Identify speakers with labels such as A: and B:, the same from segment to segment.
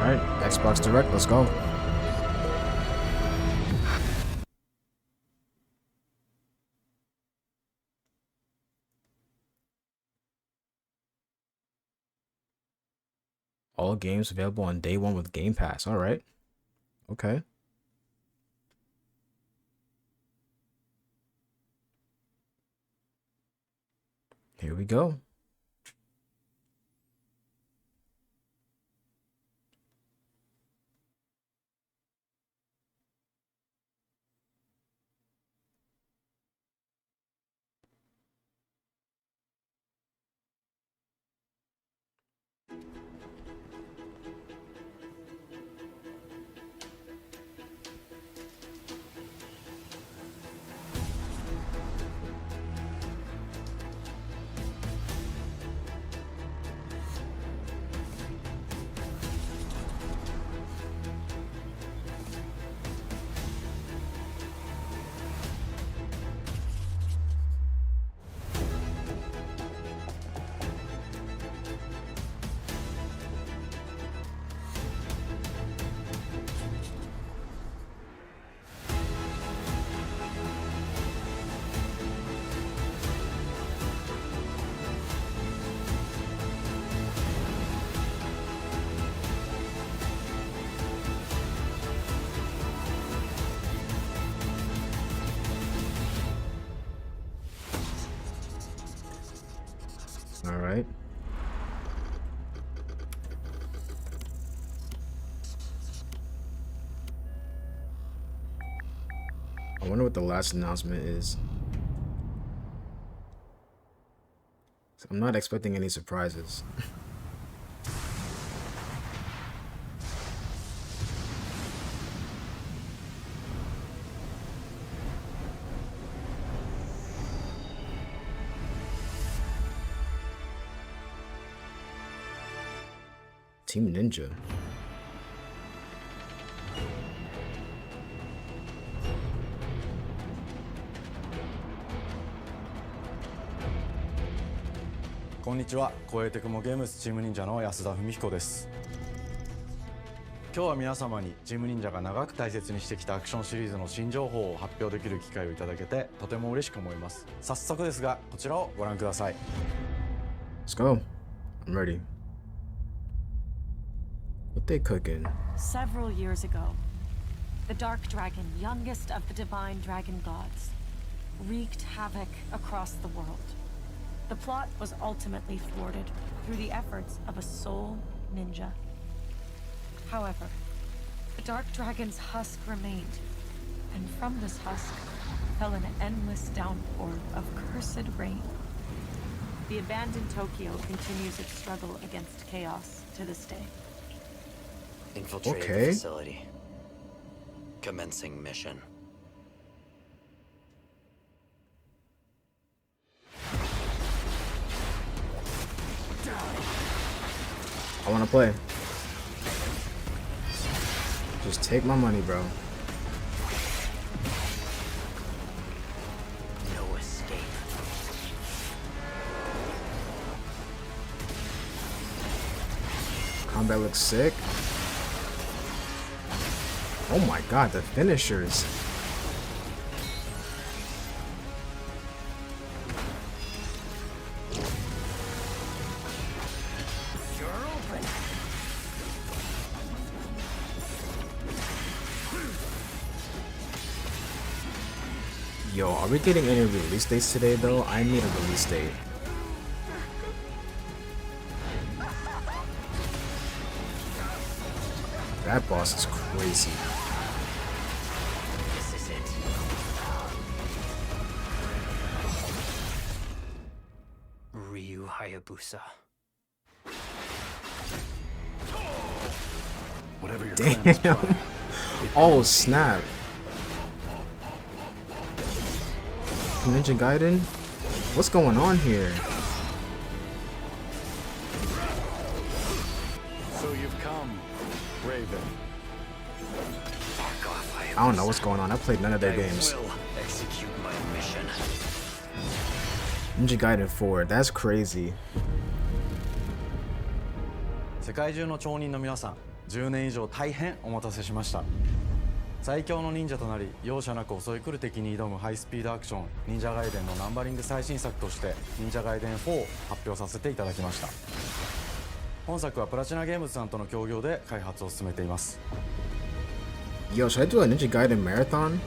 A: Alright, Xbox Direct, let's go. All games available on day one with Game Pass. Alright. Okay. Here we go. All right. I wonder what the last announcement is. I'm not expecting any surprises. Team Ninja.
B: Konnichiwa, Koei Tecmo Games チーム忍者の安田文彦です。今日は皆様にチーム忍者が長く大切にしてきたアクションシリーズの新情報を発表できる機会をいただけてとても嬉しく思います。早速ですが、こちらをご覧ください。
A: Let's go. I'm ready. What they cooking?
C: Several years ago, the Dark Dragon, youngest of the divine dragon gods, wreaked havoc across the world. The plot was ultimately thwarted through the efforts of a sole ninja. However, the Dark Dragon's husk remained, and from this husk fell an endless downpour of cursed rain. The abandoned Tokyo continues its struggle against chaos to this day.
D: Infiltrate the facility. Commencing mission.
A: I want to play. Just take my money, bro.
D: No escape.
A: Combat looks sick. Oh my god, the finishers. Yo, are we getting any release dates today though? I need a release date. That boss is crazy.
D: This is it. Ryu Hayabusa.
B: Whatever your
A: Damn. Oh snap. Ninja Gaiden? What's going on here?
B: So you've come, Raven.
A: I don't know what's going on. I played none of their
D: I
A: games.
D: will execute my mission.
A: Ninja Gaiden 4. That's crazy.
B: 世界中の町人の皆さん、10年以上大変お待たせしました。最強の忍者となり容赦なく襲い来る敵に挑むハイスピードアクション忍者ガイデンのナンバリング最新作として忍者ガイデン4を発表させていただきました。本作はプラチナゲームズさんとの協業で開発を進めています。
A: Yo, should I do a Ninja Gaiden marathon?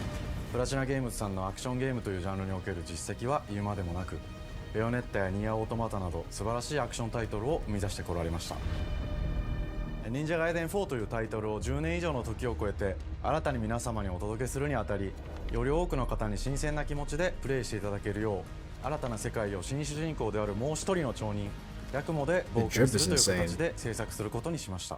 B: プラチナゲームズさんのアクションゲームというジャンルにおける実績は言うまでもなく、ベヨネッタやニアオートマタなど素晴らしいアクションタイトルを生み出してこられました。忍者ガイデン4というタイトルを10年以上の時を超えて新たに皆様にお届けするにあたり、より多くの方に新鮮な気持ちでプレイしていただけるよう、新たな世界を新主人公であるもう一人の町人ヤクモで冒険するという形で制作することにしました。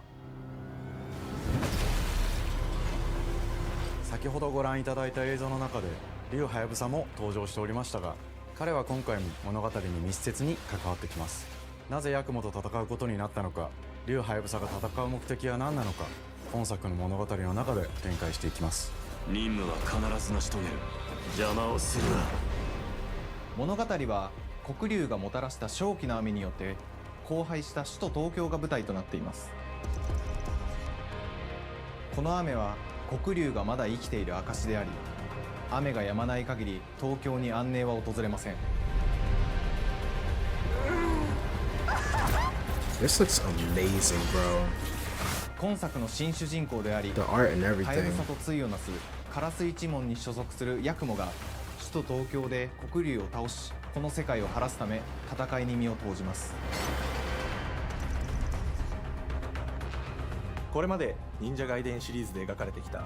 B: 先ほどご覧いただいた映像の中で竜はやぶさも登場しておりましたが、彼は今回も物語に密接に関わってきます。なぜヤクモと戦うことになったのか、竜はやぶさが戦う目的は何なのか、本作の物語の中で展開していきます。
E: 任務は必ず成し遂げる。邪魔をするな。
F: 物語は黒竜がもたらした正気の雨によって荒廃した首都東京が舞台となっています。この雨は黒竜がまだ生きている証であり、雨が止まない限り東京に安寧は訪れません。
A: This looks amazing, bro.
F: 今作の新主人公であり、
A: The art and
F: はやぶ
A: everything.
F: さと対をなすカラス一門に所属するヤクモが首都東京で黒竜を倒し、この世界を晴らすため戦いに身を投じます。
G: これまで忍者ガイデンシリーズで描かれてきた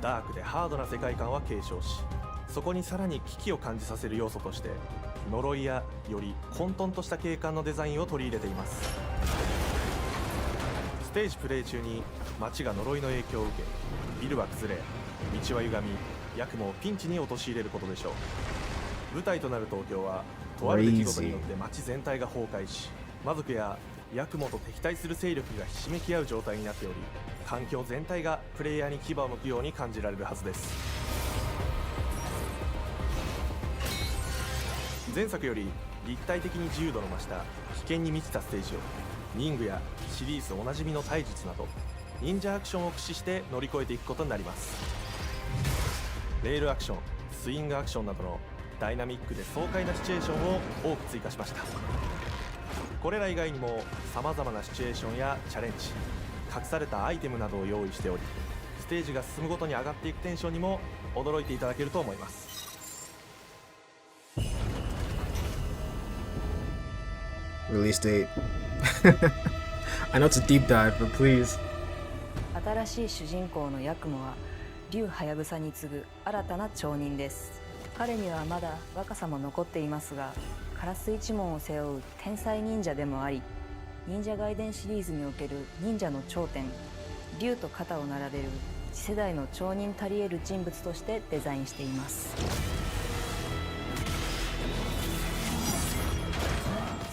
G: ダークでハードな世界観は継承し、そこにさらに危機を感じさせる要素として呪いやより混沌とした景観のデザインを取り入れています。ステージプレイ中に街が呪いの影響を受け、ビルは崩れ、道は歪み、ヤクモをピンチに陥れることでしょう。舞台となる東京はとある出来事によって街全体が崩壊し、魔族やヤクモと敵対する勢力がひしめき合う状態になっており、環境全体がプレイヤーに牙を向くように感じられるはずです。前作より立体的に自由度の増した危険に満ちたステージを忍具やシリーズおなじみの体術など忍者アクションを駆使して乗り越えていくことになります。レールアクション、スイングアクションなどのダイナミックで爽快なシチュエーションを多く追加しました。これら以外にも様々なシチュエーションやチャレンジ、隠されたアイテムなどを用意しており、ステージが進むごとに上がっていくテンションにも驚いていただけると思います。
A: Release date. I know it's a deep dive, but please.
H: 新しい主人公のヤクモは竜はやぶさに次ぐ新たな町人です。彼にはまだ若さも残っていますが、カラス一門を背負う天才忍者でもあり、忍者ガイデンシリーズにおける忍者の頂点、竜と肩を並べる次世代の町人たり得る人物としてデザインしています。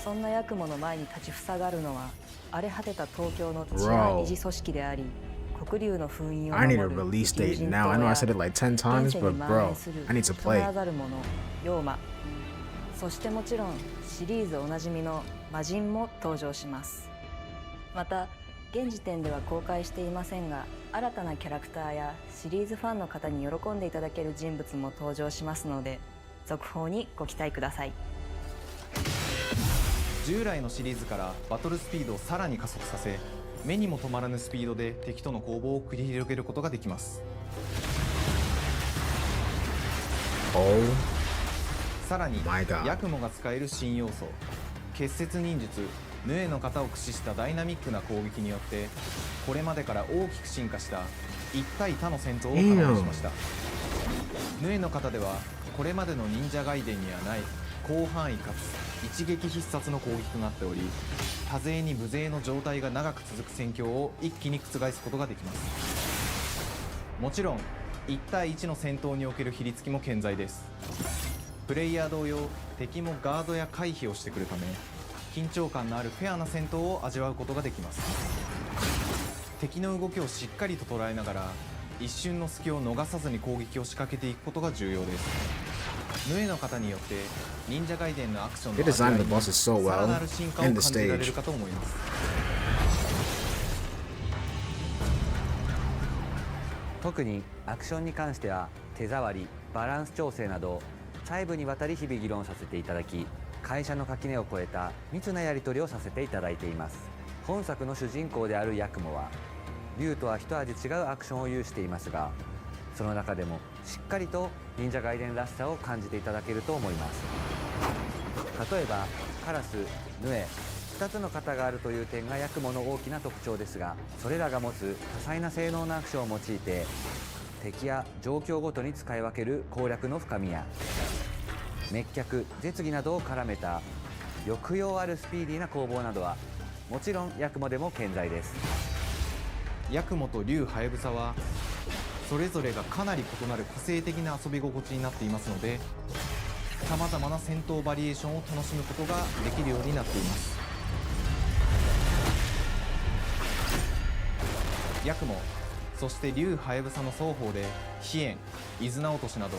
H: そんなヤクモの前に立ちふさがるのは荒れ果てた東京の治安維持組織であり、黒竜の封印を
A: I
H: 守
A: need a
H: る
A: release
H: 友
A: date
H: 人
A: now. I know I said it like 10
H: 現
A: times,
H: 世
A: but
H: に蔓
A: bro,
H: 延する
A: I need to
H: 人なら
A: play.
H: ざる者、妖魔、そしてもちろんシリーズおなじみの魔人も登場します。また現時点では公開していませんが、新たなキャラクターやシリーズファンの方に喜んでいただける人物も登場しますので、続報にご期待ください。
F: 従来のシリーズからバトルスピードをさらに加速させ、目にも止まらぬスピードで敵との攻防を繰り広げることができます。
A: Oh
F: さらに
A: my god.
F: ヤクモが使える新要素、結節忍術ヌエの型を駆使したダイナミックな攻撃によって、これまでから大きく進化した1対他の戦闘を可能にしました。ヌエの型ではこれまでの忍者ガイデンにはない広範囲かつ一撃必殺の攻撃となっており、多勢に無勢の状態が長く続く戦況を一気に覆すことができます。もちろん1対1の戦闘における比率も健在です。プレイヤー同様、敵もガードや回避をしてくるため、緊張感のあるフェアな戦闘を味わうことができます。敵の動きをしっかりと捉えながら、一瞬の隙を逃さずに攻撃を仕掛けていくことが重要です。ヌエの方によって忍者ガイデンのアクションの
A: They
F: 味わい
A: designed
F: に
A: the bosses so
F: さら
A: well
F: なる進化を
A: and
F: 感
A: the
F: じられ
A: stage.
F: るかと思います。
I: 特にアクションに関しては手触り、バランス調整など細部にわたり日々議論させていただき、会社の垣根を越えた密なやり取りをさせていただいています。本作の主人公であるヤクモは竜とは一味違うアクションを有していますが、その中でもしっかりと忍者ガイデンらしさを感じていただけると思います。例えばカラス、ヌエ、2つの型があるという点がヤクモの大きな特徴ですが、それらが持つ多彩な性能のアクションを用いて敵や状況ごとに使い分ける攻略の深みや、滅却、絶技などを絡めた抑揚あるスピーディーな攻防などはもちろんヤクモでも健在です。
F: ヤクモと竜ハヤブサはそれぞれがかなり異なる個性的な遊び心地になっていますので、さまざまな戦闘バリエーションを楽しむことができるようになっています。ヤクモ、そして竜ハヤブサの双方で飛燕、伊豆直しなど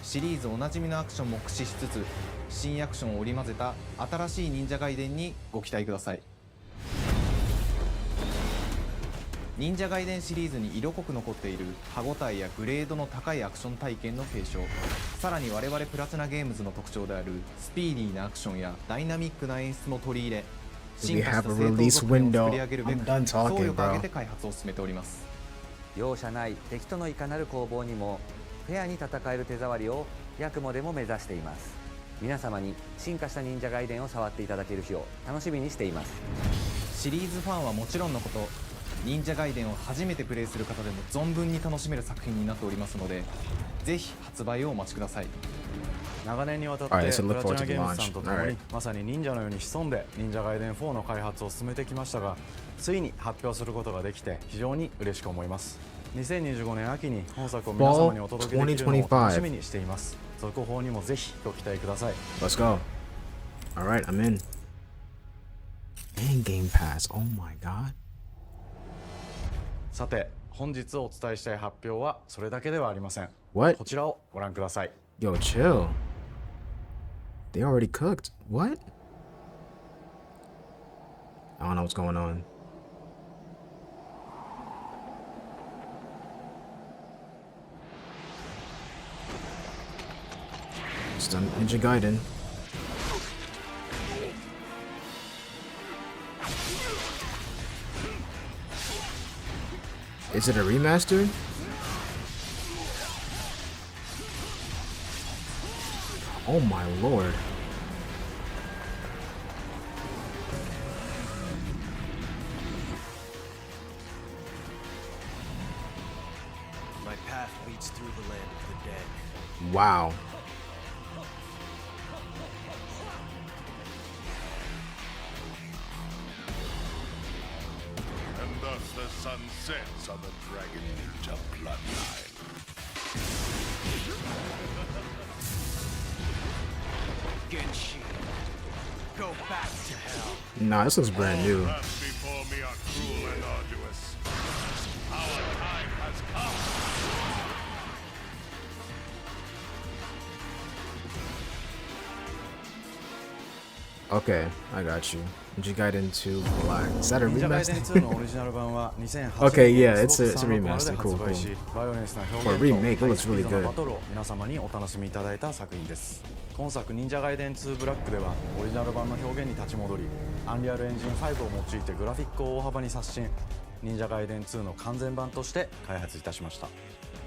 F: シリーズおなじみのアクションも駆使しつつ、新アクションを織り交ぜた新しい忍者ガイデンにご期待ください。忍者ガイデンシリーズに色濃く残っている歯ごたえやグレードの高いアクション体験の継承、さらに我々プラチナゲームズの特徴であるスピーディーなアクションやダイナミックな演出も取り入れ、進化した正当続編を作り上げるべく総力を挙げて開発を進めております。
I: 容赦ない敵とのいかなる攻防にもフェアに戦える手触りをヤクモでも目指しています。皆様に進化した忍者ガイデンを触っていただける日を楽しみにしています。
F: シリーズファンはもちろんのこと、忍者ガイデンを初めてプレイする方でも存分に楽しめる作品になっておりますので、ぜひ発売をお待ちください。
B: 長年にわたってプ
A: Alright,
B: ラ
A: so
B: チ
A: look
B: ナ
A: forward to
B: ゲ
A: the
B: ームズさ
A: launch.
B: んと共に
A: Alright.
B: まさに忍者のように潜んで忍者ガイデン4の開発を進めてきましたが、ついに発表することができて非常に嬉しく思います。2025年秋に本作を皆様にお届けできるのを楽しみにしています。続報にもぜひご期待ください。
A: Let's go. Alright, I'm in. And Game Pass. Oh my god.
B: さて本日お伝えしたい発表はそれだけではありません。
A: What?
B: こちらをご覧ください。
A: Yo, chill. They already cooked. What? I don't know what's going on. It's done Ninja Gaiden. Is it a remaster? Oh my lord.
E: My path leads through the land of the dead.
A: Wow.
J: And thus the sun sets on the Dragon Ninja bloodline.
E: Genshin, go back to hell.
A: Nah, this looks brand new.
J: Paths before me are cruel and arduous. Our time has come.
A: Okay, I got you. Ninja Gaiden 2 Black. Is that a
B: 忍者ガイデン
A: remaster?
B: 2のオリジナル版は2008
A: Okay,
B: 年
A: yeah,
B: に
A: it's a- it's a
B: スボックス
A: remaster.
B: 360で
A: Cool,
B: 発売し
A: cool.
B: バイオレンスな
A: For
B: 表
A: a
B: 現
A: remake, it
B: と
A: looks really
B: ハイスピードな
A: good.
B: バトルを皆様にお楽しみいただいた作品です。今作忍者ガイデン2ブラックではオリジナル版の表現に立ち戻り、アンリアルエンジン5を用いてグラフィックを大幅に刷新、忍者ガイデン2の完全版として開発いたしました。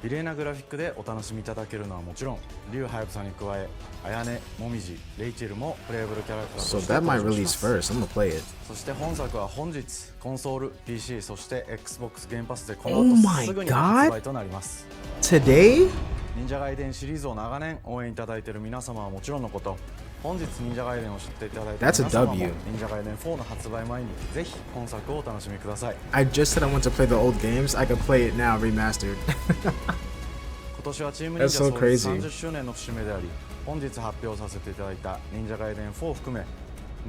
B: 綺麗なグラフィックでお楽しみいただけるのはもちろん、竜ハヤブサに加え、あやね、もみじ、レイチェルもプレイブルキャラクター
A: So
B: として
A: that
B: 登
A: might
B: 場し
A: release
B: ます。
A: first. I'm gonna play it.
B: そして本作は本日コンソール、PC、そして Xbox ゲームパスでこ
A: Oh
B: の後
A: my
B: すぐに
A: God
B: 発売となります。
A: Today?
B: 忍者ガイデンシリーズを長年応援いただいている皆様はもちろんのこと、本日忍者ガイデンを知っていただいた
A: That's a
B: 皆様も
A: W.
B: 忍者ガイデン4の発売前にぜひ本作をお楽しみください。
A: I just said I want to play the old games. I could play it now, remastered.
B: 今年はチーム忍
A: That's
B: 者
A: so
B: 創立
A: crazy.
B: 30周年の節目であり、本日発表させていただいた忍者ガイデン4を含め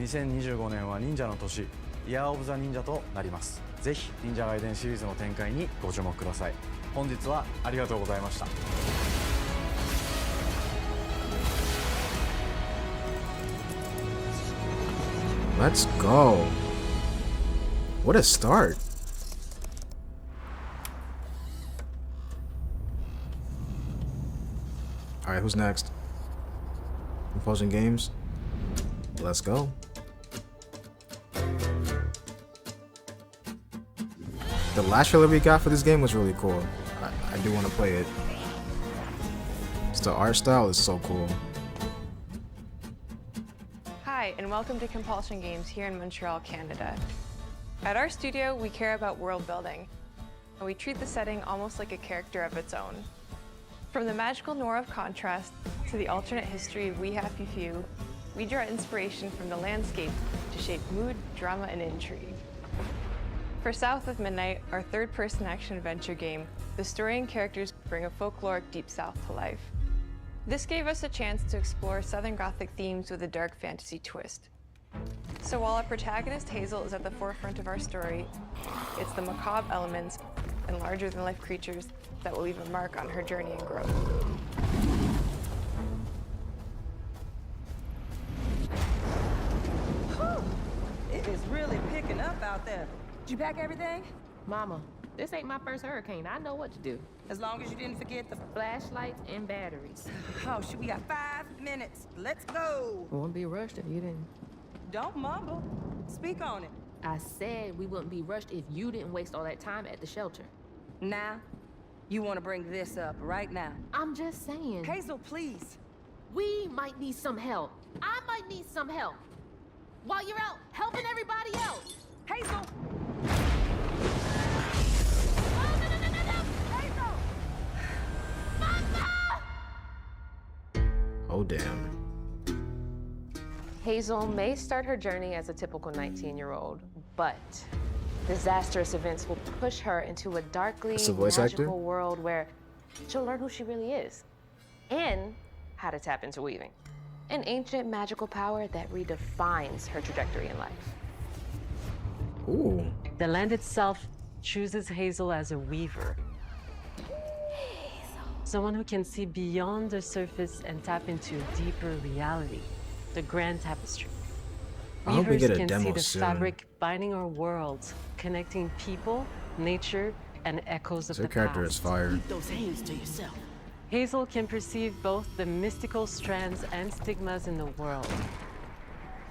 B: 2025年は忍者の年、イヤーオブザ忍者となります。ぜひ忍者ガイデンシリーズの展開にご注目ください。本日はありがとうございました。
A: Let's go. What a start. Alright, who's next? Compulsion Games. Let's go. The last trailer we got for this game was really cool. I do want to play it. Just the art style is so cool.
K: Hi, and welcome to Compulsion Games here in Montreal, Canada. At our studio, we care about world building, and we treat the setting almost like a character of its own. From the magical noir of contrast to the alternate history of We Happy Few, we draw inspiration from the landscape to shape mood, drama, and intrigue. For South of Midnight, our third-person action-adventure game, the story and characters bring a folkloric Deep South to life. This gave us a chance to explore Southern Gothic themes with a dark fantasy twist. So while our protagonist Hazel is at the forefront of our story, it's the macabre elements and larger-than-life creatures that will leave a mark on her journey and growth.
L: It is really picking up out there. Did you pack everything?
M: Mama, this ain't my first hurricane. I know what to do.
L: As long as you didn't forget the
M: Flashlights and batteries.
L: Oh, shoot, we got 5 minutes. Let's go.
M: Won't be rushed if you didn't.
L: Don't mumble. Speak on it.
M: I said we wouldn't be rushed if you didn't waste all that time at the shelter.
L: Now, you want to bring this up right now.
M: I'm just saying.
L: Hazel, please.
M: We might need some help. I might need some help. While you're out helping everybody else.
L: Hazel!
A: Oh, damn.
M: Hazel may start her journey as a typical 19-year-old, but disastrous events will push her into a darkly
A: That's the voice
M: magical
A: actor?
M: world where she'll learn who she really is and how to tap into weaving, an ancient magical power that redefines her trajectory in life.
A: Ooh.
N: The land itself chooses Hazel as a weaver. Someone who can see beyond the surface and tap into a deeper reality, the grand tapestry.
A: I hope we
N: Weavers
A: get a
N: can
A: demo
N: see the
A: soon.
N: fabric binding our worlds, connecting people, nature, and echoes of
A: Her
N: the
A: character
N: past.
A: is fire.
L: Keep those hands to yourself.
N: Hazel can perceive both the mystical strands and stigmas in the world.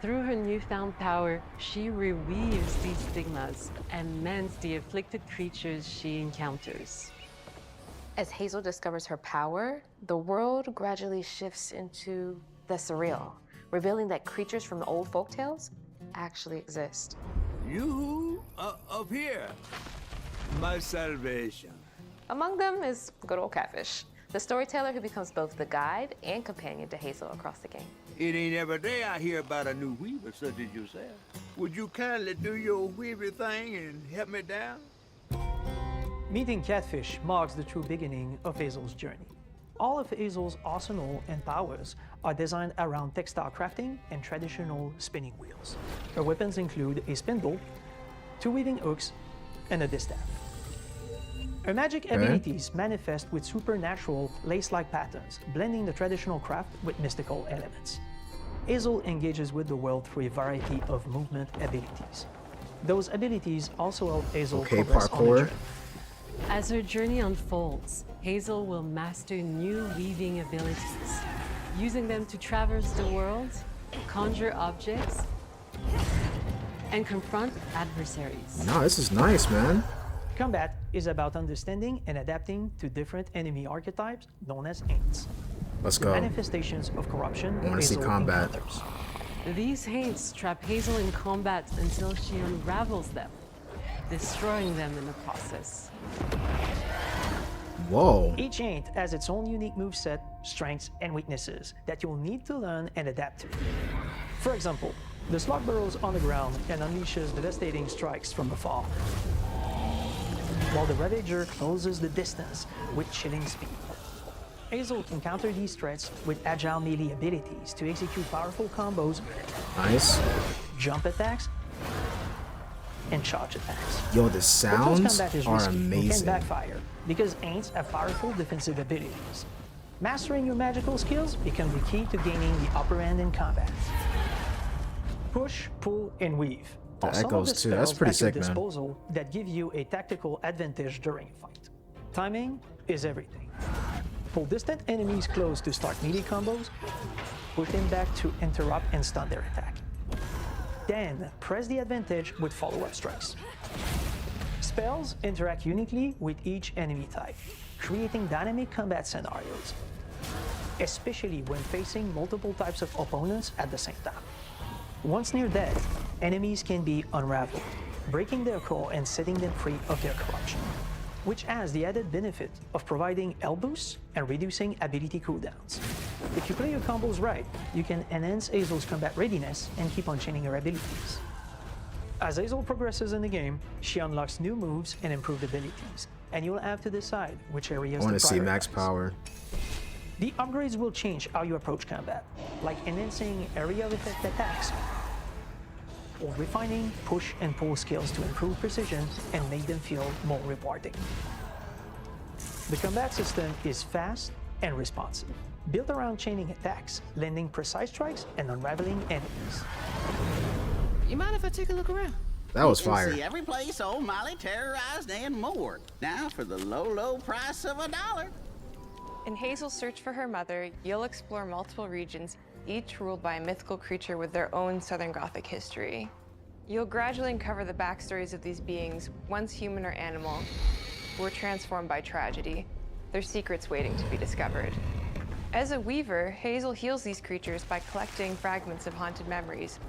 N: Through her newfound power, she reweaves these stigmas and mends the afflicted creatures she encounters.
M: As Hazel discovers her power, the world gradually shifts into the surreal, revealing that creatures from the old folktales actually exist.
J: You up here, my salvation.
M: Among them is good old Catfish, the storyteller who becomes both the guide and companion to Hazel across the game.
J: It ain't every day I hear about a new weaver such as yourself. Would you kindly do your weaver thing and help me down?
O: Meeting Catfish marks the true beginning of Hazel's journey. All of Hazel's arsenal and powers are designed around textile crafting and traditional spinning wheels. Her weapons include a spindle, 2 weaving hooks, and a distaff. Her magic abilities manifest with supernatural lace-like patterns, blending the traditional craft with mystical elements. Hazel engages with the world through a variety of movement abilities. Those abilities also help Hazel progress on her journey.
N: As her journey unfolds, Hazel will master new weaving abilities, using them to traverse the world, conjure objects, and confront adversaries.
A: No, this is nice, man.
O: Combat is about understanding and adapting to different enemy archetypes known as Aints.
A: Let's
O: The
A: go.
O: manifestations of corruption
A: I want to see
O: Hazel
A: combat.
O: encounters.
N: These hates trap Hazel in combat until she unravels them, destroying them in the process.
A: Whoa.
O: Each Aint has its own unique moveset, strengths, and weaknesses that you'll need to learn and adapt to. For example, the slug burrows on the ground and unleashes devastating strikes from afar, while the Ravager closes the distance with chilling speed. Hazel can counter these threats with agile melee abilities to execute powerful combos,
A: Nice.
O: jump attacks, and charge attacks.
A: Yo, the
O: But close
A: sounds
O: combat is
A: are
O: risky and can
A: amazing.
O: backfire because Aints have powerful defensive abilities. Mastering your magical skills becomes the key to gaining the upper hand in combat. Push, pull, and weave.
A: The
O: are some of
A: echoes
O: the
A: too, that's
O: spells
A: pretty
O: at your
A: sick, man.
O: disposal that give you a tactical advantage during a fight. Timing is everything. Pull distant enemies close to start melee combos, push them back to interrupt and stun their attack. Then press the advantage with follow-up strikes. Spells interact uniquely with each enemy type, creating dynamic combat scenarios, especially when facing multiple types of opponents at the same time. Once near death, enemies can be unraveled, breaking their core and setting them free of their corruption, which has the added benefit of providing health boosts and reducing ability cooldowns. If you play your combos right, you can enhance Hazel's combat readiness and keep on chaining her abilities. As Hazel progresses in the game, she unlocks new moves and improved abilities, and you'll have to decide which areas
A: I
O: to
A: want to see
O: prioritize.
A: max power.
O: The upgrades will change how you approach combat, like enhancing area of effect attacks, or refining push and pull skills to improve precision and make them feel more rewarding. The combat system is fast and responsive, built around chaining attacks, landing precise strikes, and unraveling enemies.
P: You mind if I take a look around?
A: That was
P: You can
A: fire.
P: see every place old Molly terrorized and more. Now for the low, low price of $1.
K: In Hazel's search for her mother, you'll explore multiple regions, each ruled by a mythical creature with their own Southern Gothic history. You'll gradually uncover the backstories of these beings, once human or animal, who were transformed by tragedy, their secrets waiting to be discovered. As a weaver, Hazel heals these creatures by collecting fragments of haunted memories.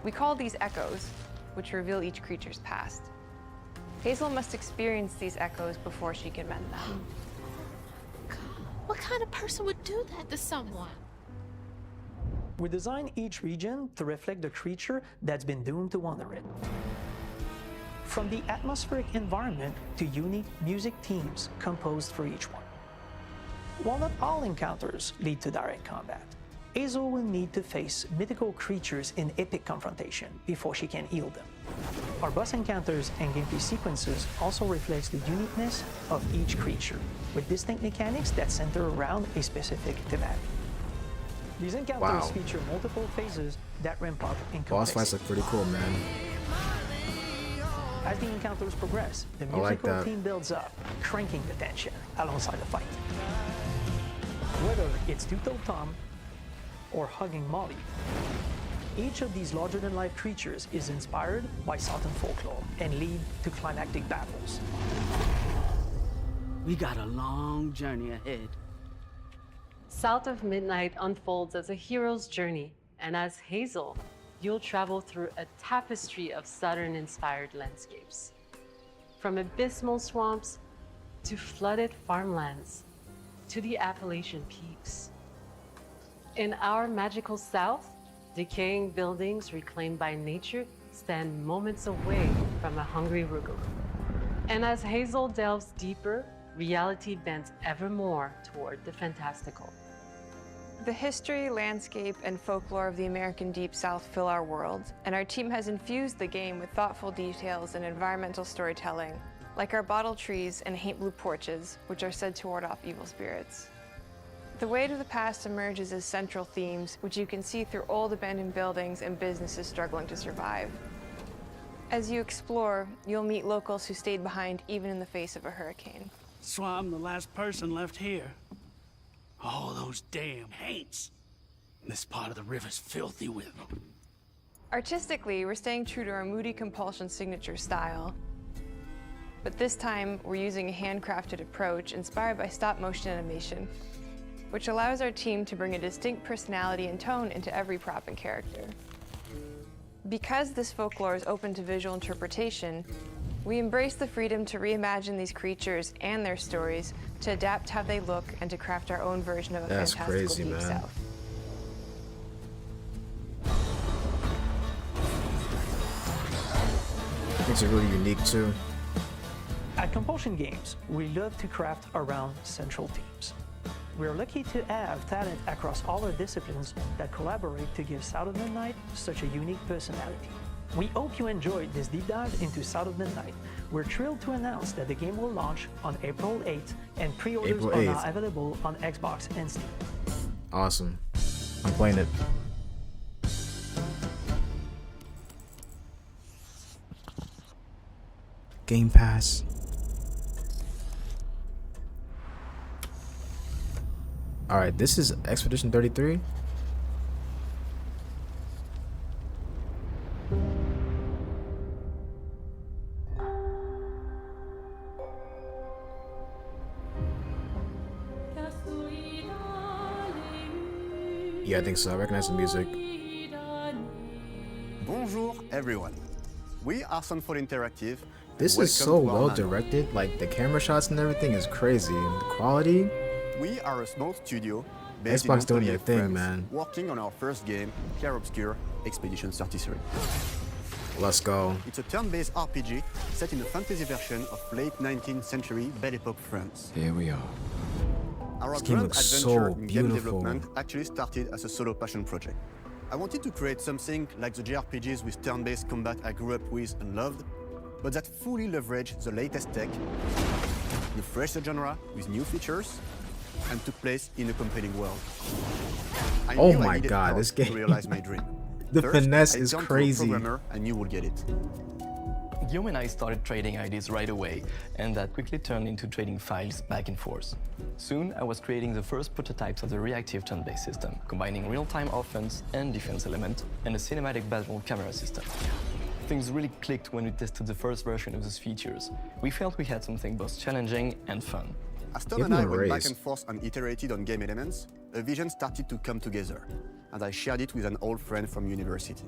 K: We call these echoes, which reveal each creature's past. Hazel must experience these echoes before she can mend them.
Q: What kind of person would do that to someone?
O: We design each region to reflect the creature that's been doomed to wander it. From the atmospheric environment to unique music themes composed for each one. While not all encounters lead to direct combat, Hazel will need to face mythical creatures in epic confrontation before she can heal them. Our boss encounters and gameplay sequences also reflects the uniqueness of each creature, with distinct mechanics that center around a specific thematic. These encounters
A: Wow.
O: feature multiple phases that ramp up in
A: Boss fights
O: complexity.
A: look pretty cool, man.
O: As the encounters progress, the
A: I like
O: musical
A: that.
O: theme builds up, cranking the tension alongside the fight. Whether it's Two-Toed Tom or hugging Molly, each of these larger-than-life creatures is inspired by Southern folklore and lead to climactic battles.
P: We got a long journey ahead.
N: South of Midnight unfolds as a hero's journey, and as Hazel, you'll travel through a tapestry of Southern-inspired landscapes. From abysmal swamps to flooded farmlands to the Appalachian peaks. In our magical South, decaying buildings reclaimed by nature stand moments away from a hungry Rougarou. And as Hazel delves deeper, reality bends ever more toward the fantastical.
K: The history, landscape, and folklore of the American Deep South fill our world, and our team has infused the game with thoughtful details and environmental storytelling, like our bottle trees and haint blue porches, which are said to ward off evil spirits. The Way to the Past emerges as central themes, which you can see through old abandoned buildings and businesses struggling to survive. As you explore, you'll meet locals who stayed behind even in the face of a hurricane.
R: That's why I'm the last person left here. All those damn haints. This part of the river's filthy with them.
K: Artistically, we're staying true to our Moody Compulsion signature style. But this time, we're using a handcrafted approach inspired by stop-motion animation, which allows our team to bring a distinct personality and tone into every prop and character. Because this folklore is open to visual interpretation, we embrace the freedom to reimagine these creatures and their stories, to adapt how they look, and to craft our own version of a
A: That's
K: fantastical
A: crazy,
K: Deep
A: man.
K: South.
A: Makes it really unique too.
O: At Compulsion Games, we love to craft around central themes. We're lucky to have talent across all our disciplines that collaborate to give South of Midnight such a unique personality. We hope you enjoyed this deep dive into South of Midnight. We're thrilled to announce that the game will launch on April 8th, and pre-orders
A: April
O: are now
A: 8th.
O: available on Xbox and Steam.
A: Awesome. I'm playing it. Game Pass. Alright, this is Expedition 33. Yeah, I think so. I recognize the music.
S: Bonjour, everyone. We are Sunfall Interactive.
A: This is so well directed. Like, the camera shots and everything is crazy. And the quality.
S: We are a small studio based
A: Xbox
S: in
A: doing their
S: Montpellier,
A: thing,
S: France,
A: man.
S: working on our first game, Clair Obscur Expedition 33.
A: Let's go.
S: It's a turn-based RPG set in a fantasy version of late 19th century Belle Epoque France.
A: Here we are.
S: Our
A: This game
S: grand
A: looks
S: adventure
A: so
S: in game
A: beautiful.
S: development actually started as a solo passion project. I wanted to create something like the JRPGs with turn-based combat I grew up with and loved, but that fully leveraged the latest tech, refreshed the genre with new features, and took place in a compelling world. I
A: Oh
S: knew I
A: my
S: needed
A: god,
S: help
A: this
S: to
A: game.
S: realize my dream.
A: The
S: First,
A: finesse
S: I
A: is
S: turned
A: crazy.
S: To a programmer and you will get it.
T: Guillaume and I started trading ideas right away, and that quickly turned into trading files back and forth. Soon, I was creating the first prototypes of the reactive turn-based system, combining real-time offense and defense element, and a cinematic battle camera system. Things really clicked when we tested the first version of those features. We felt we had something both challenging and fun.
S: As Tom and I went back and forth and iterated on game elements, a vision started to come together, and I shared it with an old friend from university.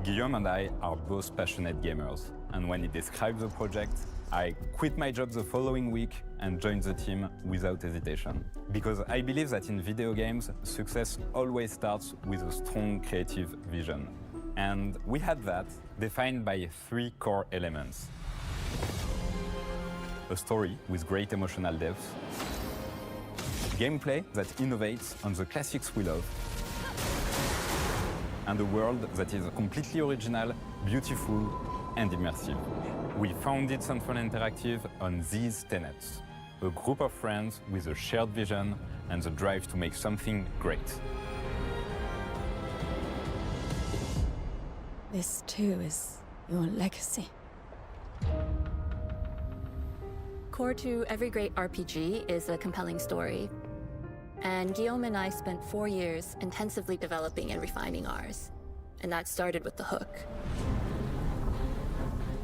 U: Guillaume and I are both passionate gamers, and when he described the project, I quit my job the following week and joined the team without hesitation. Because I believe that in video games, success always starts with a strong creative vision. And we had that, defined by 3 core elements. A story with great emotional depth, gameplay that innovates on the classics we love, and a world that is completely original, beautiful, and immersive. We founded Sunfall Interactive on these tenets: a group of friends with a shared vision and the drive to make something great.
V: This too is your legacy.
W: Core to every great RPG is a compelling story. And Guillaume and I spent 4 years intensively developing and refining ours. And that started with the hook.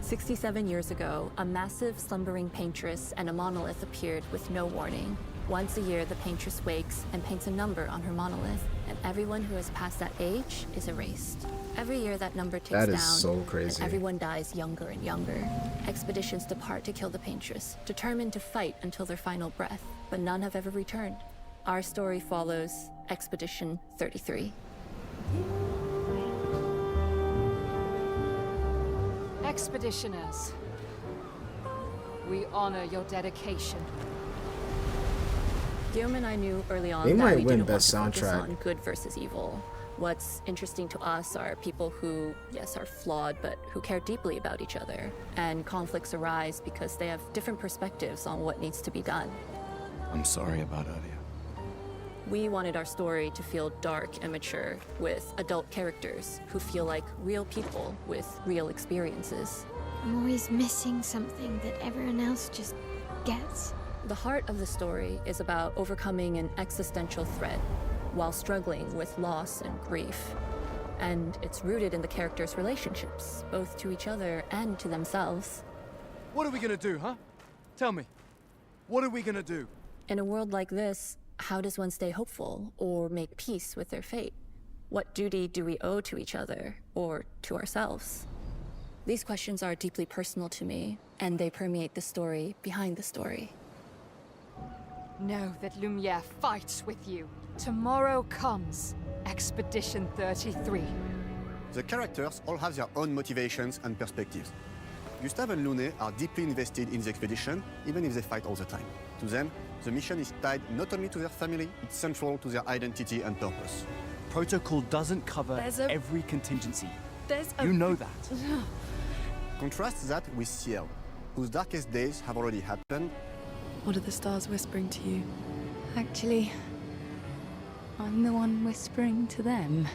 W: 67 years ago, a massive slumbering paintress and a monolith appeared with no warning. Once a year, the paintress wakes and paints a number on her monolith, and everyone who has passed that age is erased. Every year that number ticks down,
A: That is so crazy.
W: and everyone dies younger and younger. Expeditions depart to kill the paintress, determined to fight until their final breath, but none have ever returned. Our story follows Expedition 33.
X: Expeditioners, we honor your dedication.
W: Guillaume and I knew early on
A: They
W: that
A: might
W: we
A: win
W: didn't
A: Best
W: want to focus
A: Soundtrack.
W: on good versus evil. What's interesting to us are people who, yes, are flawed, but who care deeply about each other. And conflicts arise because they have different perspectives on what needs to be done.
Y: I'm sorry about earlier.
W: We wanted our story to feel dark and mature, with adult characters who feel like real people with real experiences.
Q: I'm always missing something that everyone else just gets.
W: The heart of the story is about overcoming an existential threat while struggling with loss and grief. And it's rooted in the characters' relationships, both to each other and to themselves.
E: What are we gonna do, huh? Tell me. What are we gonna do?
W: In a world like this, how does one stay hopeful or make peace with their fate? What duty do we owe to each other or to ourselves? These questions are deeply personal to me, and they permeate the story behind the story.
X: Know that Lumiere fights with you. Tomorrow comes Expedition 33.
S: The characters all have their own motivations and perspectives. Gustave and Lune are deeply invested in the expedition, even if they fight all the time. To them, the mission is tied not only to their family, it's central to their identity and purpose.
E: Protocol doesn't cover every contingency. You know that.
S: Contrast that with Ciel, whose darkest days have already happened.
V: What are the stars whispering to you? Actually, I'm the one whispering to them.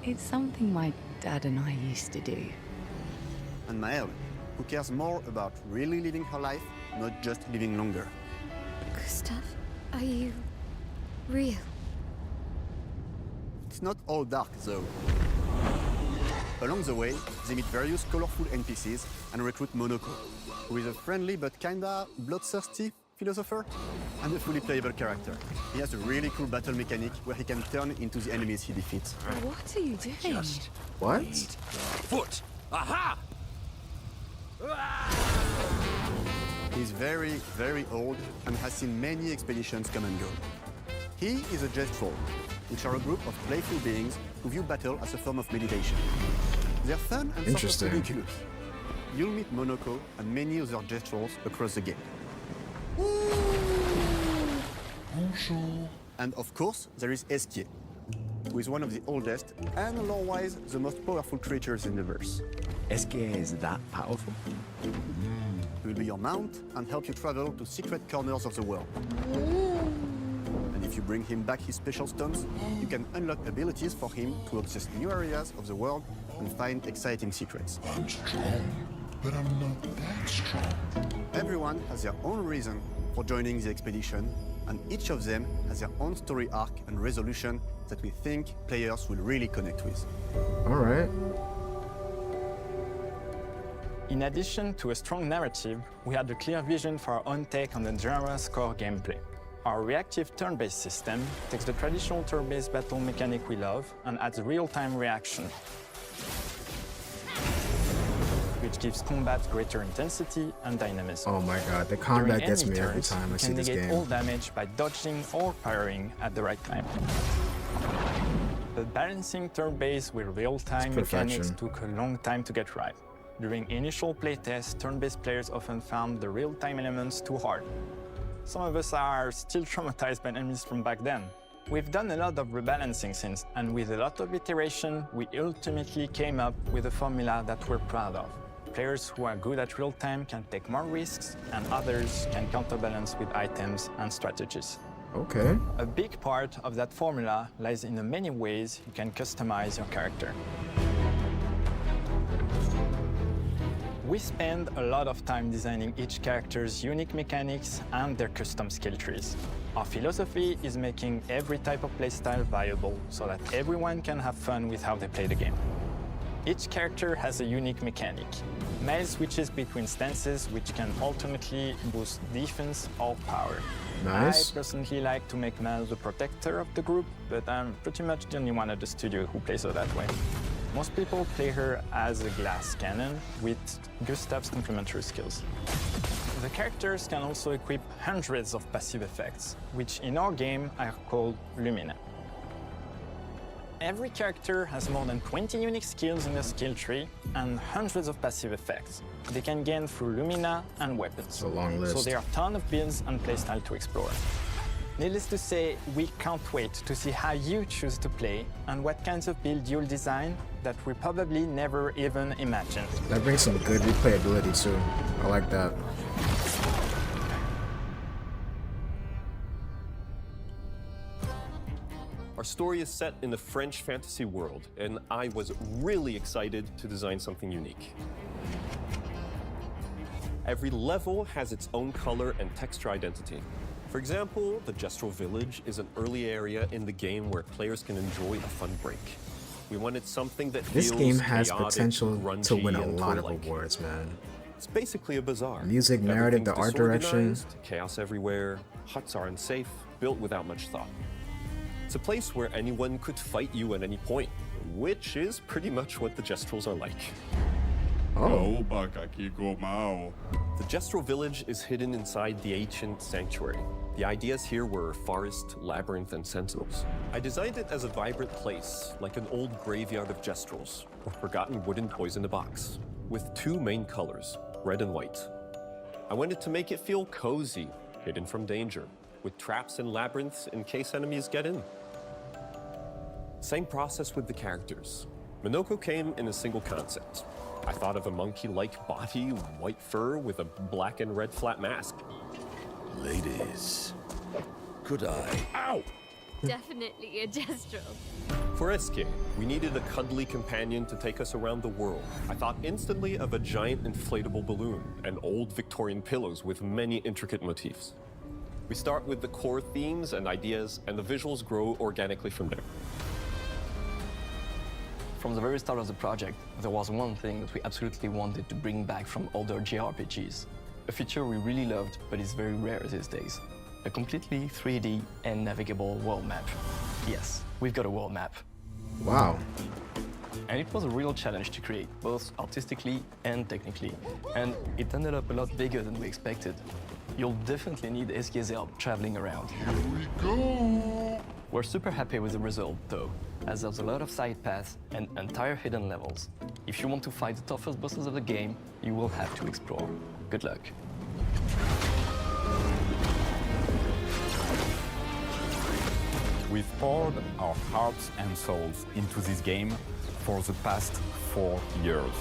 V: It's something my dad and I used to do.
S: And Maëlle, who cares more about really living her life, not just living longer.
Q: Gustave, are you real.
S: It's not all dark, though. Along the way, they meet various colorful NPCs and recruit Monoko, who is a friendly but kinda bloodthirsty philosopher and a fully playable character. He has a really cool battle mechanic where he can turn into the enemies he defeats.
X: What are you doing?
A: What?
E: Foot! Aha!
S: He's very, very old and has seen many expeditions come and go. He is a Gestrol, which are a group of playful beings who view battle as a form of meditation. They're fun and sort of
A: Interesting.
S: ridiculous. You'll meet Monoko and many other Gestrols across the game. And of course, there is Esquier, who is one of the oldest and lore-wise the most powerful creatures in the verse.
E: Esquier is that powerful?
S: He will be your mount and help you travel to secret corners of the world. And if you bring him back his special stones, you can unlock abilities for him to access new areas of the world and find exciting secrets.
C: I'm strong, but I'm not that strong.
S: Everyone has their own reason for joining the expedition, and each of them has their own story arc and resolution that we think players will really connect with.
A: All right.
D: In addition to a strong narrative, we had a clear vision for our own take on the genre's core gameplay. Our reactive turn-based system takes the traditional turn-based battle mechanic we love and adds real-time reaction, which gives combat greater intensity and dynamism.
A: Oh my god, the combat
D: During
A: gets
D: any
A: me every
D: turns,
A: time I
D: you
A: see
D: can
A: this
D: negate
A: game.
D: all damage by dodging or parrying at the right time. But balancing turn-based with real-time
A: It's
D: mechanics
A: perfection.
D: took a long time to get right. During initial playtests, turn-based players often found the real-time elements too hard. Some of us are still traumatized by enemies from back then. We've done a lot of rebalancing since, and with a lot of iteration, we ultimately came up with a formula that we're proud of. Players who are good at real-time can take more risks, and others can counterbalance with items and strategies.
A: Okay.
D: A big part of that formula lies in the many ways you can customize your character. We spend a lot of time designing each character's unique mechanics and their custom skill trees. Our philosophy is making every type of playstyle viable so that everyone can have fun with how they play the game. Each character has a unique mechanic. Mel switches between stances which can ultimately boost defense or power.
A: Nice.
D: I personally like to make Mel the protector of the group, but I'm pretty much the only one at the studio who plays her that way. Most people play her as a glass cannon with Gustav's complementary skills. The characters can also equip hundreds of passive effects, which in our game are called Lumina. Every character has more than 20 unique skills in their skill tree and hundreds of passive effects they can gain through Lumina and weapons.
A: It's a long list.
D: So there are a ton of builds and playstyle to explore. Needless to say, we can't wait to see how you choose to play and what kinds of build you'll design that we probably never even imagined.
A: That brings some good replayability too. I like that.
G: Our story is set in the French fantasy world, and I was really excited to design something unique. Every level has its own color and texture identity. For example, the Gestrol Village is an early area in the game where players can enjoy a fun break. We wanted something that
A: This
G: feels
A: game has
G: chaotic,
A: potential to
G: grungy,
A: win a
G: and
A: lot of
G: toy-like.
A: awards, man.
G: It's basically a bazaar.
A: Music, narrative, the
G: Everything's
A: art direction.
G: disorganized, chaos everywhere, huts are unsafe, built without much thought. It's a place where anyone could fight you at any point, which is pretty much what the Gestrols are like.
A: Oh.
G: The Gestrol village is hidden inside the ancient sanctuary. The ideas here were forest, labyrinth, and sentinels. I designed it as a vibrant place, like an old graveyard of Gestrols, or forgotten wooden toys in a box, with two main colors, red and white. I wanted to make it feel cozy, hidden from danger, with traps and labyrinths in case enemies get in. Same process with the characters. Monoko came in a single concept. I thought of a monkey-like body, white fur with a black and red flat mask.
E: Ladies, could I?
G: Ow!
Q: Definitely a Gestrol.
G: For Escape, we needed a cuddly companion to take us around the world. I thought instantly of a giant inflatable balloon and old Victorian pillows with many intricate motifs. We start with the core themes and ideas, and the visuals grow organically from there.
T: From the very start of the project, there was one thing that we absolutely wanted to bring back from older JRPGs. A feature we really loved, but is very rare these days. A completely 3D and navigable world map. Yes, we've got a world map.
A: Wow.
T: And it was a real challenge to create, both artistically and technically. And it ended up a lot bigger than we expected. You'll definitely need SK's help traveling around.
C: Here we go!
T: We're super happy with the result, though, as there's a lot of side paths and entire hidden levels. If you want to fight the toughest bosses of the game, you will have to explore. Good luck.
U: We've poured our hearts and souls into this game for the past 4 years.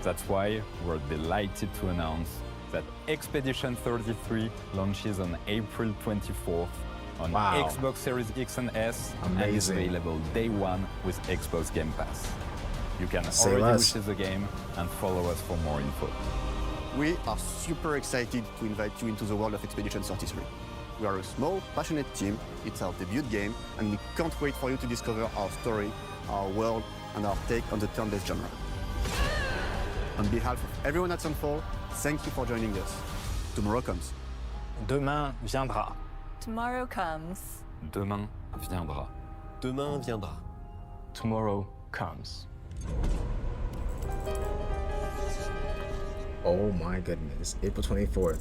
U: That's why we're delighted to announce that Expedition 33 launches on April 24th on Xbox Series X and S and is available day one with Xbox Game Pass. You can already wish the game and follow us for more info.
S: We are super excited to invite you into the world of Expedition 33. We are a small, passionate team, it's our debut game, and we can't wait for you to discover our story, our world, and our take on the turn-based genre. On behalf of everyone at Sunfall, thank you for joining us. Tomorrow comes.
D: Demain viendra.
V: Tomorrow comes.
U: Demain viendra.
G: Demain viendra.
T: Tomorrow comes.
A: Oh my goodness. April 24th.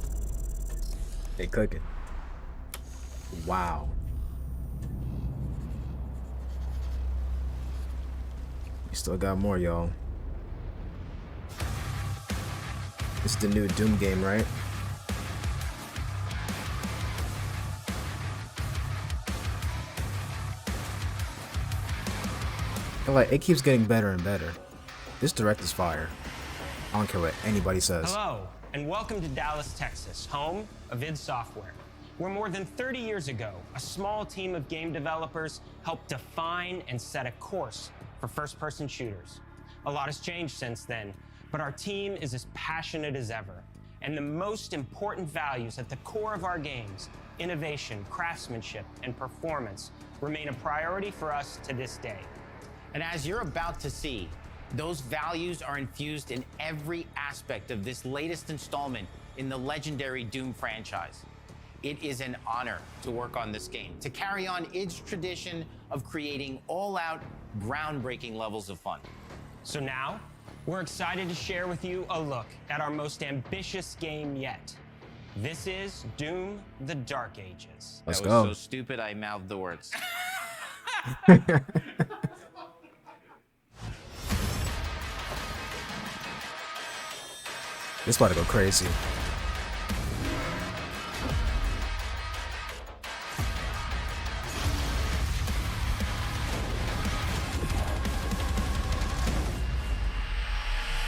A: They cooking. Wow. We still got more, y'all. This is the new Doom game, right? I feel like it keeps getting better and better. This director's fire. I don't care what anybody says.
B: Hello, and welcome to Dallas, Texas, home of id Software, where more than 30 years ago, a small team of game developers helped define and set a course for first-person shooters. A lot has changed since then, but our team is as passionate as ever. And the most important values at the core of our games, innovation, craftsmanship, and performance, remain a priority for us to this day.
F: And as you're about to see, those values are infused in every aspect of this latest installment in the legendary Doom franchise. It is an honor to work on this game, to carry on its tradition of creating all-out, groundbreaking levels of fun.
B: So now, we're excited to share with you a look at our most ambitious game yet. This is Doom: The Dark Ages.
A: Let's
F: that
A: go.
F: was so stupid I mouthed the words.
A: This about to go crazy.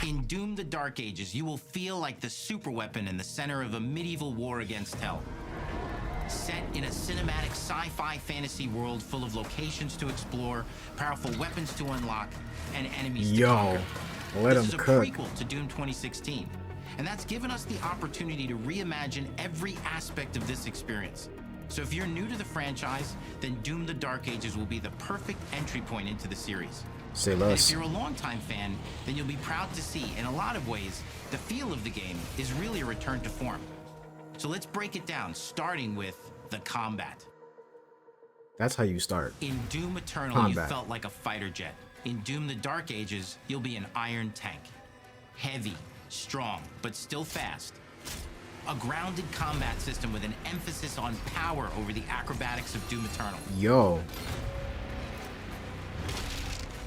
F: In Doom: The Dark Ages, you will feel like the superweapon in the center of a medieval war against hell. Set in a cinematic sci-fi fantasy world full of locations to explore, powerful weapons to unlock, and enemies to conquer.
A: Let
F: This
A: him
F: is a
A: cook.
F: prequel to Doom 2016, and that's given us the opportunity to reimagine every aspect of this experience. So if you're new to the franchise, then Doom: The Dark Ages will be the perfect entry point into the series.
A: Say
F: And
A: less.
F: if you're a longtime fan, then you'll be proud to see, in a lot of ways, the feel of the game is really a return to form. So let's break it down, starting with the combat.
A: That's how you start.
F: In Doom Eternal,
A: Combat.
F: you felt like a fighter jet. In Doom: The Dark Ages, you'll be an iron tank. Heavy, strong, but still fast. A grounded combat system with an emphasis on power over the acrobatics of Doom Eternal.
A: Yo.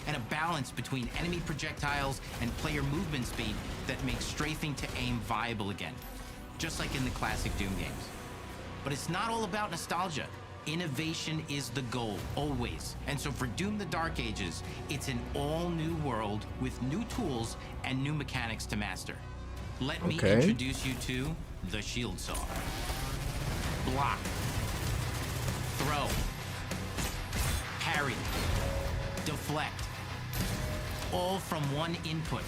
F: And a balance between enemy projectiles and player movement speed that makes strafing to aim viable again, just like in the classic Doom games. But it's not all about nostalgia. Innovation is the goal, always. And so for Doom: The Dark Ages, it's an all-new world with new tools and new mechanics to master. Let me
A: Okay.
F: introduce you to the Shield Saw. Block. Throw. Parry. Deflect. All from one input.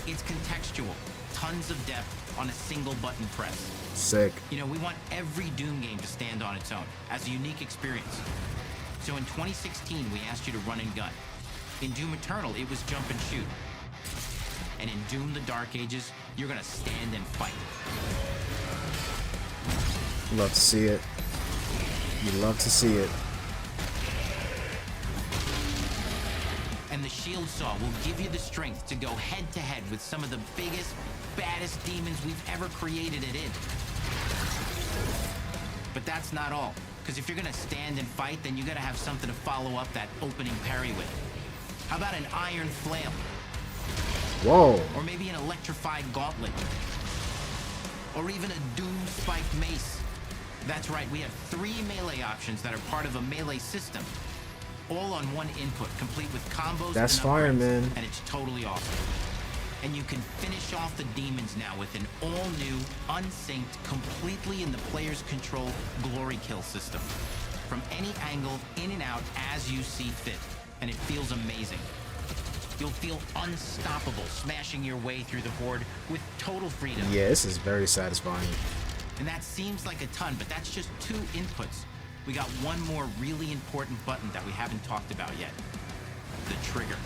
F: It's contextual, tons of depth on a single button press.
A: Sick.
F: You know, we want every Doom game to stand on its own as a unique experience. So in 2016, we asked you to run and gun. In Doom Eternal, it was jump and shoot. And in Doom: The Dark Ages, you're gonna stand and fight.
A: Love to see it. You love to see it.
F: And the Shield Saw will give you the strength to go head to head with some of the biggest, baddest demons we've ever created at id. But that's not all. Because if you're gonna stand and fight, then you gotta have something to follow up that opening parry with. How about an iron flail?
A: Whoa.
F: Or maybe an electrified gauntlet. Or even a Doom spiked mace. That's right, we have 3 melee options that are part of a melee system. All on one input, complete with combos.
A: That's
F: and
A: fire,
F: upgrades,
A: man.
F: And it's totally awesome. And you can finish off the demons now with an all-new, unsynced, completely in the player's control glory kill system. From any angle, in and out, as you see fit. And it feels amazing. You'll feel unstoppable smashing your way through the horde with total freedom.
A: Yeah, this is very satisfying.
F: And that seems like a ton, but that's just 2 inputs. We got one more really important button that we haven't talked about yet. The trigger.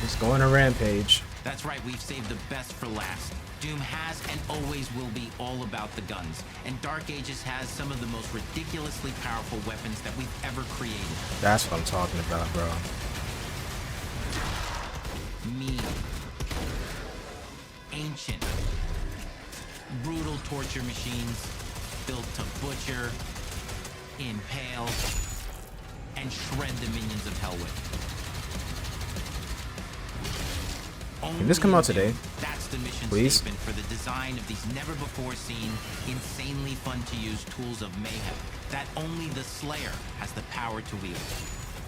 A: Just go on a rampage.
F: That's right, we've saved the best for last. Doom has and always will be all about the guns. And Dark Ages has some of the most ridiculously powerful weapons that we've ever created.
A: That's what I'm talking about, bro.
F: Mean. Ancient. Brutal torture machines built to butcher, impale, and shred the minions of hell with.
A: Can this come out today?
F: That's the mission
A: Please?
F: statement for the design of these never-before-seen, insanely fun-to-use tools of mayhem that only the Slayer has the power to wield.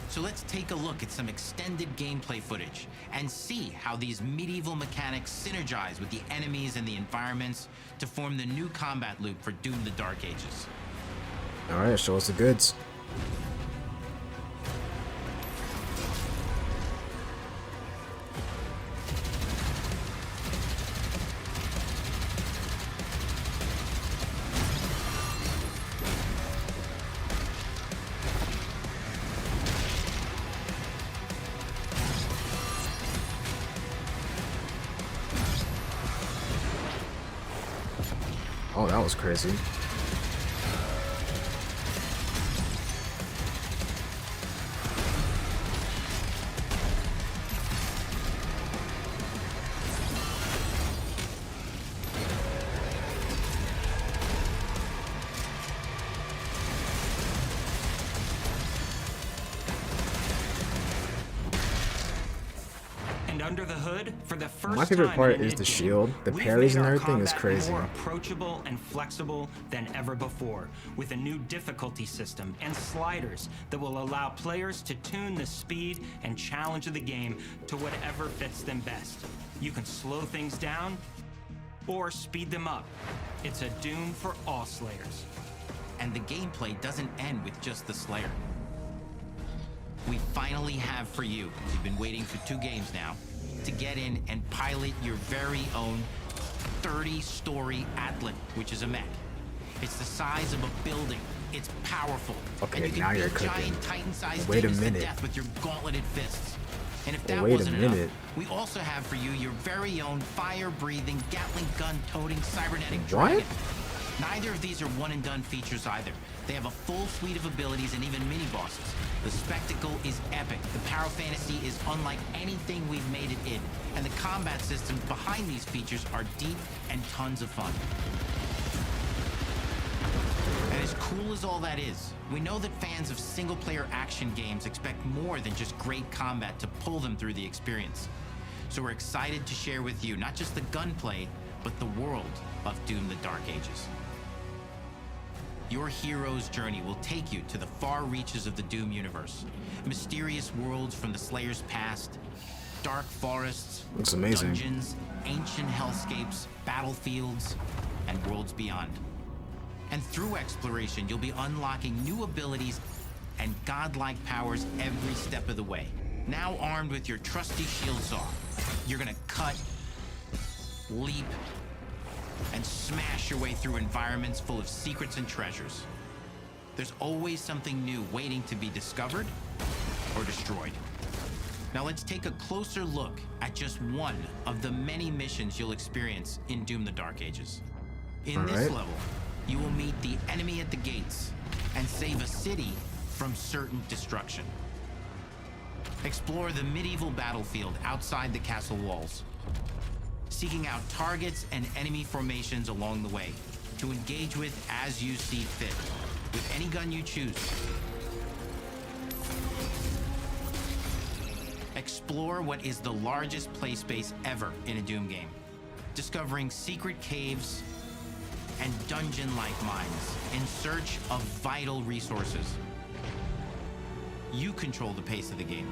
F: So let's take a look at some extended gameplay footage and see how these medieval mechanics synergize with the enemies and the environments to form the new combat loop for Doom: The Dark Ages.
A: Alright, show us the goods. Oh, that was crazy.
B: And under the hood, for the first
A: My favorite
B: time
A: part
B: in an
A: is the
B: id
A: shield. The
B: we've
A: parries
B: made
A: and
B: our
A: everything is
B: combat
A: crazy.
B: More approachable and flexible than ever before, with a new difficulty system and sliders that will allow players to tune the speed and challenge of the game to whatever fits them best. You can slow things down or speed them up. It's a Doom for all Slayers.
F: And the gameplay doesn't end with just the Slayer. We finally have for you, you've been waiting for 2 games now, to get in and pilot your very own 30-story Atlan, which is a mech. It's the size of a building. It's powerful.
A: Okay,
F: and you
A: now
F: can
A: you're
F: beat
A: cooking.
F: giant Titan-sized
A: Wait a
F: demons to
A: minute.
F: death with your gauntleted fists. And if that
A: Wait a
F: wasn't
A: minute.
F: enough, we also have for you your very own fire-breathing, Gatling gun-toting cybernetic
A: What?
F: dragon. Neither of these are one-and-done features either. They have a full suite of abilities and even mini-bosses. The spectacle is epic. The Power Fantasy is unlike anything we've made at id. And the combat systems behind these features are deep and tons of fun. And as cool as all that is, we know that fans of single-player action games expect more than just great combat to pull them through the experience. So we're excited to share with you not just the gunplay, but the world of Doom: The Dark Ages. Your hero's journey will take you to the far reaches of the Doom universe. Mysterious worlds from the Slayer's past, dark forests,
A: Looks amazing.
F: dungeons, ancient hellscapes, battlefields, and worlds beyond. And through exploration, you'll be unlocking new abilities and godlike powers every step of the way. Now armed with your trusty shield saw, you're gonna cut, leap, and smash your way through environments full of secrets and treasures. There's always something new waiting to be discovered or destroyed. Now let's take a closer look at just one of the many missions you'll experience in Doom: The Dark Ages. In this level, you will meet the enemy at the gates and save a city from certain destruction. Explore the medieval battlefield outside the castle walls, seeking out targets and enemy formations along the way to engage with as you see fit, with any gun you choose. Explore what is the largest play space ever in a Doom game, discovering secret caves and dungeon-like mines in search of vital resources. You control the pace of the game.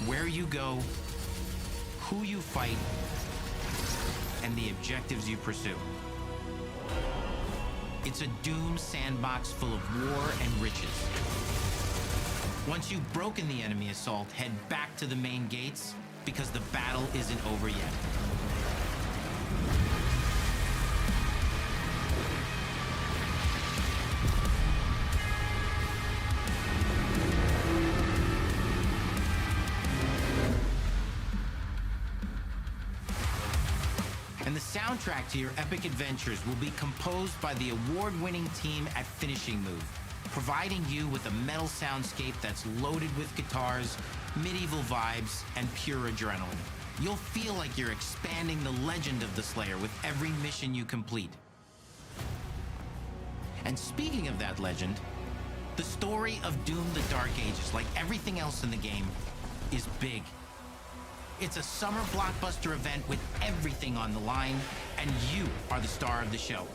F: Where you go, who you fight, and the objectives you pursue. It's a Doom sandbox full of war and riches. Once you've broken the enemy assault, head back to the main gates because the battle isn't over yet. And the soundtrack to your epic adventures will be composed by the award-winning team at Finishing Move, providing you with a metal soundscape that's loaded with guitars, medieval vibes, and pure adrenaline. You'll feel like you're expanding the legend of the Slayer with every mission you complete. And speaking of that legend, the story of Doom: The Dark Ages, like everything else in the game, is big. It's a summer blockbuster event with everything on the line, and you are the star of the show.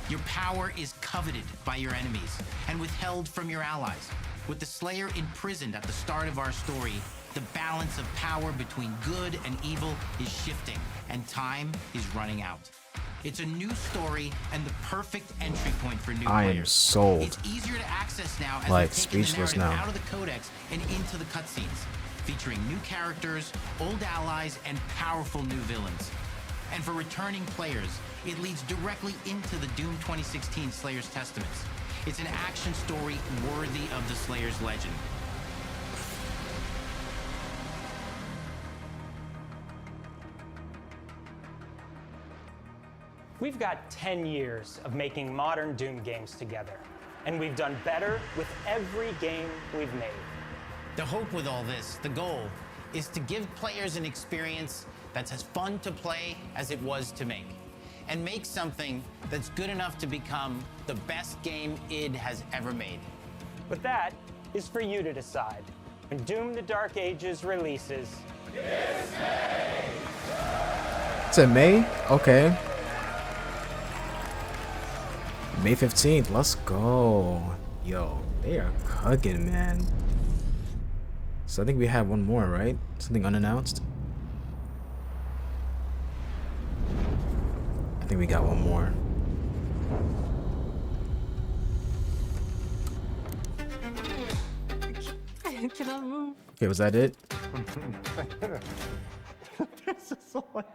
F: Your power is coveted by your enemies and withheld from your allies. With the Slayer imprisoned at the start of our story, the balance of power between good and evil is shifting, and time is running out. It's a new story and the perfect entry point for new players.
A: I am sold.
F: It's easier to access now as
A: Like,
F: they're taking the
A: speechless
F: narrative
A: now.
F: out of the codex and into the cutscenes, featuring new characters, old allies, and powerful new villains. And for returning players, it leads directly into the Doom 2016 Slayer's Testaments. It's an action story worthy of the Slayer's legend.
B: We've got 10 years of making modern Doom games together, and we've done better with every game we've made.
F: The hope with all this, the goal, is to give players an experience that's as fun to play as it was to make, and make something that's good enough to become the best game id has ever made.
B: But that is for you to decide. When Doom: The Dark Ages releases,
A: It's in May? Okay. May 15th, let's go. Yo, they are cooking, man. So I think we have one more, right? Something unannounced? I think we got one more.
N: I cannot move.
A: Okay, was that it?
D: This is so like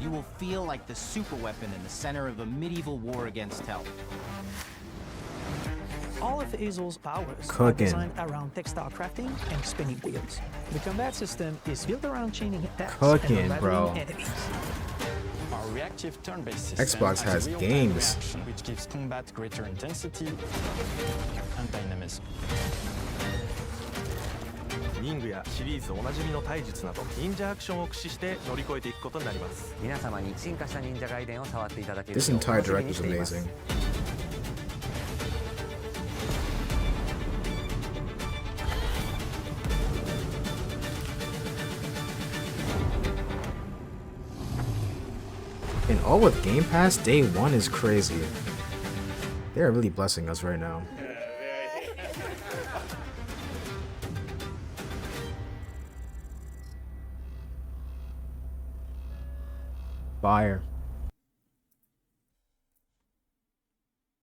F: You will feel like the superweapon in the center of a medieval war against hell.
O: All of Hazel's powers are
A: Cooking.
O: designed around textile crafting and spinning wheels. The combat system is built around chaining attacks
A: Cooking,
O: and
A: bro.
O: battling enemies.
D: Our reactive turn-based system
A: Xbox has
D: real-time
A: games.
D: reaction, which gives combat greater intensity and dynamism.
E: 忍具やシリーズおなじみの体術など忍者アクションを駆使して乗り越えていくことになります皆様に進化した忍者ガイデンを触っていただける
A: This entire direct was amazing. And all with Game Pass, day one is crazy. They are really blessing us right now. Fire.